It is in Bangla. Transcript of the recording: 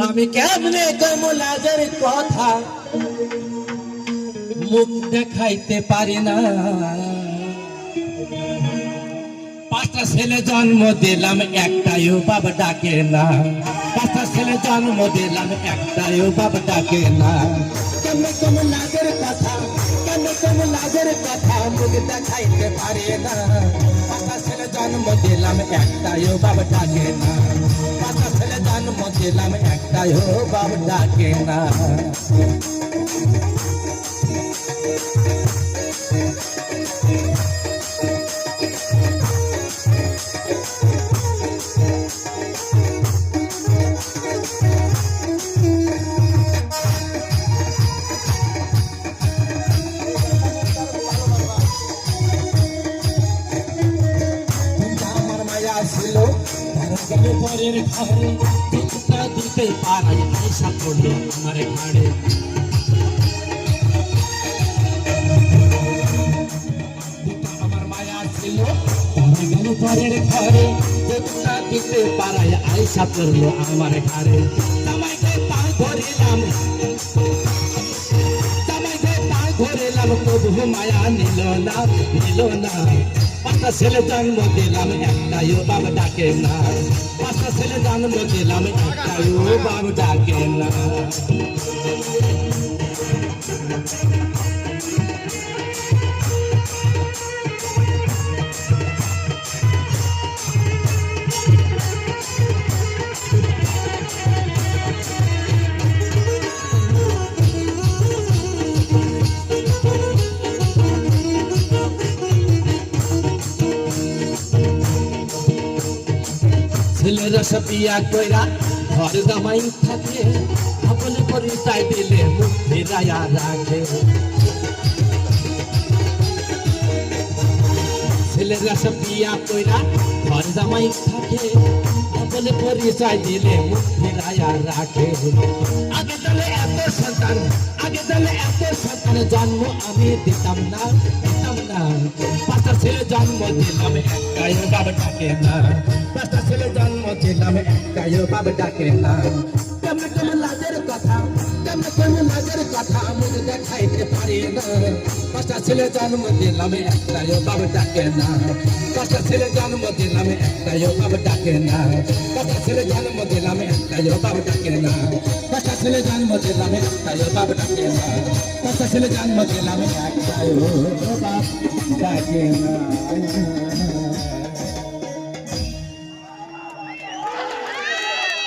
আমি কেমনে কমলাজের কথা মুখ দেখাইতে পারি না। পাঁচটা ছেলে জন্ম দিলাম একটাইও বাবা ডাকে না। পাঁচটা ছেলে জন্ম দিলাম একটাইও বাবা ডাকে না। কেমনে কমলাজের কথা, কেমনে কমলাজের কথা মুখ দেখাইতে পারি না। পাঁচটা ছেলে জন্ম দিলাম একটাইও বাবা ডাকে না। পাঁচটা ছেলে জন্ম দিলাম একটাইও বাবা ডাকে না। পরের ঘরে দুধটা দিতে পারাই পয়সা পড়লো আমার ঘাড়ে। আমার মায়া ছিল পরের ঘরে দুধটা দিতে পারাই আয়সা পড়লো আমার ঘাড়ে। জামাইকে পা ধরিলাম, জামাইকে পা ধরিলাম তবু মায়া নিল না, নিল না। পাঁচটা ছেলে জন্ম দিলাম একটাইও বাবা ডাকে না। পাঁচটা ছেলে জন্ম দিলাম একটাইও বাবা ডাকে না। ছেলেরা সব বিয়া কইরা ঘর জামাই থাকে, সকল পরিচয় দিলে মুখ ফিরাইয়া রাখে। ছেলেরা সব বিয়া কইরা ঘর জামাই থাকে, সকল পরিচয় দিলে মুখ ফিরাইয়া রাখে। আগে তাহলে এত সন্তান, আগে তাহলে এত সন্তান জন্ম আমি দিতাম না, দিতাম না। পাঁচটা ছেলে জন্ম দিলাম একটাইও বাবা ডাকে না। পাঁচটা ছেলে জন্ম দিলাম একটাইও বাবা ডাকে না। কেমনে কমলাজের কথা, কেমনে কমলাজের কথা মুখ দেখাইতে পারি না। পাঁচটা ছেলে জন্ম দিলাম একটাইও বাবা ডাকে না। পাঁচটা ছেলে জন্ম দিলাম একটাইও বাবা ডাকে না। পাঁচটা ছেলে জন্ম দিলাম একটাইও বাবা ডাকে না। পাঁচটা ছেলে জন্ম দিলাম একটাইও বাবা ডাকে না। পাঁচটা ছেলে জন্ম দিলাম একটাইও বাবা ডাকে না।